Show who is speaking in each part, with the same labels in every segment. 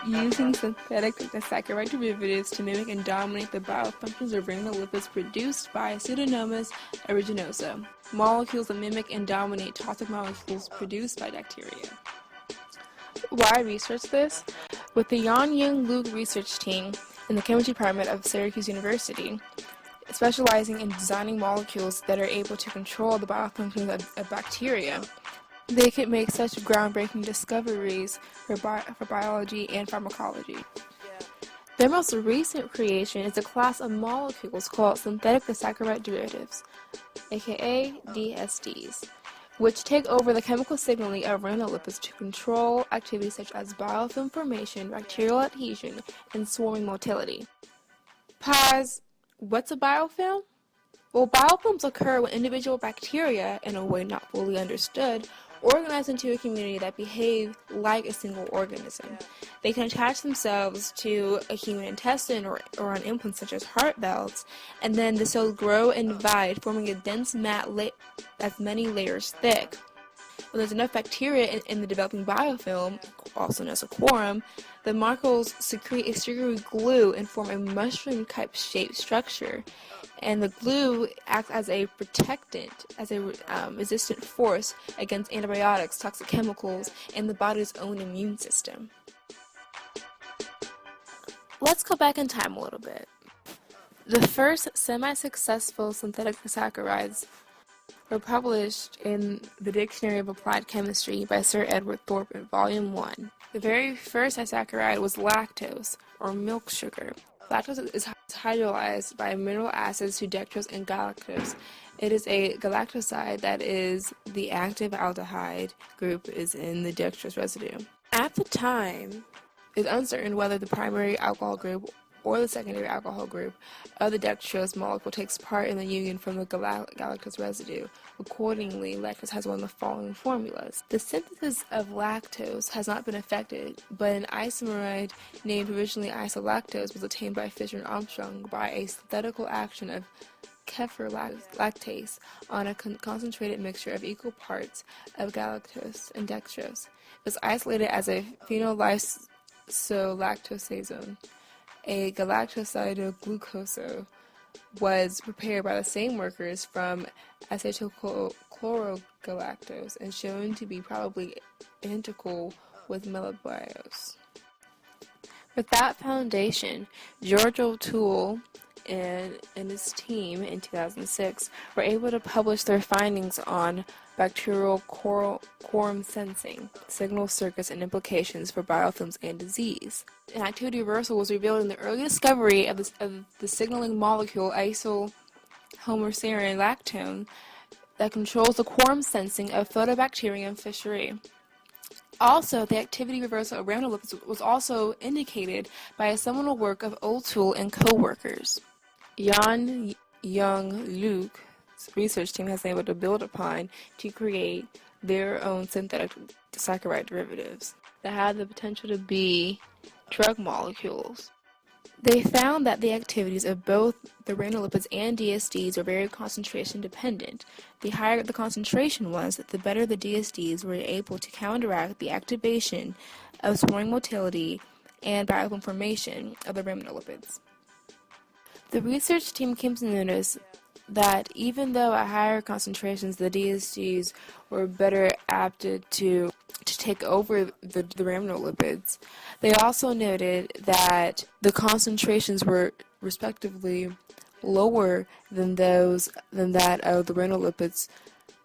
Speaker 1: Using synthetic saccharide derivatives to mimic and dominate the biofunctions of rhamnolipids produced by Pseudomonas aeruginosa, molecules that mimic and dominate toxic molecules produced by bacteria. Why research this? With the Yan-Yung Luke research team in the chemistry department of Syracuse University, specializing in designing molecules that are able to control the biofunctions of bacteria, they can make such groundbreaking discoveries for biology and pharmacology. Their most recent creation is a class of molecules called synthetic disaccharide derivatives, aka DSDs, which take over the chemical signaling of rhamnolipids to control activities such as biofilm formation, bacterial adhesion, and swarming motility. Pause. What's a biofilm? Well, biofilms occur when individual bacteria, in a way not fully understood, organize into a community that behave like a single organism. They can attach themselves to a human intestine or an implant such as heart valves, and then the cells grow and divide, forming a dense mat that's many layers thick. When there's enough bacteria in the developing biofilm, also known as a quorum, the molecules secrete a sugary glue and form a mushroom-type shaped structure. And the glue acts as a protectant, as a resistant force against antibiotics, toxic chemicals, and the body's own immune system. Let's go back in time a little bit. The first semi-successful synthetic saccharides were published in the Dictionary of Applied Chemistry by Sir Edward Thorpe in Volume 1. The very first disaccharide was lactose, or milk sugar. Lactose is hydrolyzed by mineral acids to dextrose and galactose. It is a galactoside, that is, the active aldehyde group is in the dextrose residue. At the time, it's uncertain whether the primary alcohol group or the secondary alcohol group of the dextrose molecule takes part in the union from the galactose residue. Accordingly, lactose has one of the following formulas. The synthesis of lactose has not been effected, but an isomeride named provisionally isolactose was obtained by Fisher and Armstrong by a synthetical action of kefir lactase on a concentrated mixture of equal parts of galactose and dextrose. It was isolated as a phenolysolactosazone. A galactosidoglucoso was prepared by the same workers from acetylchlorogalactose and shown to be probably identical with melibiose. With that foundation, George O'Toole and his team in 2006 were able to publish their findings on bacterial quorum sensing, signal circuits, and implications for biofilms and disease. An activity reversal was revealed in the early discovery of the signaling molecule isohomoserine lactone that controls the quorum sensing of Photobacterium fischeri. Also, the activity reversal of rhamnolipids was also indicated by a seminal work of O'Toole and co-workers. Yan-Yung Luke's research team has been able to build upon to create their own synthetic saccharide derivatives that have the potential to be drug molecules. They found that the activities of both the rhamnolipids and DSDs were very concentration dependent. The higher the concentration was, the better the DSDs were able to counteract the activation of swarming motility and biofilm formation of the rhamnolipids. The research team came to notice that even though at higher concentrations the DSDs were better apted to take over the rhamnolipids, they also noted that the concentrations were respectively lower than that of the rhamnolipids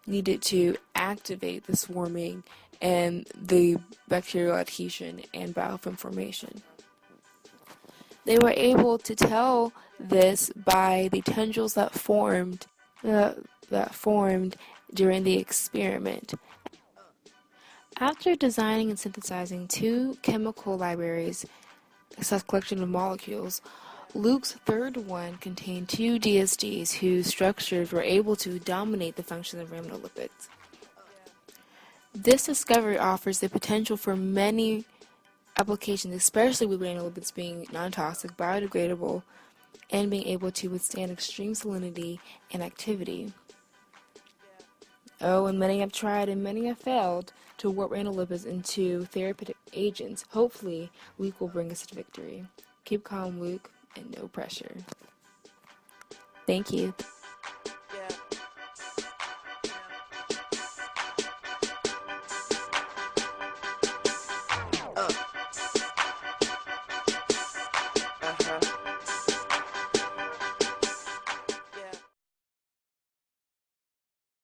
Speaker 1: needed to activate the swarming and the bacterial adhesion and biofilm formation. They were able to tell this by the tendrils that formed during the experiment. After designing and synthesizing two chemical libraries, a collection of molecules, Luke's third one contained two DSDs whose structures were able to dominate the function of rhamnolipids. This discovery offers the potential for many applications, especially with rhamnolipids being non-toxic, biodegradable, and being able to withstand extreme salinity and activity. Oh, and many have tried and many have failed to warp rhamnolipids into therapeutic agents. Hopefully, Luke will bring us to victory. Keep calm, Luke, and no pressure. Thank you.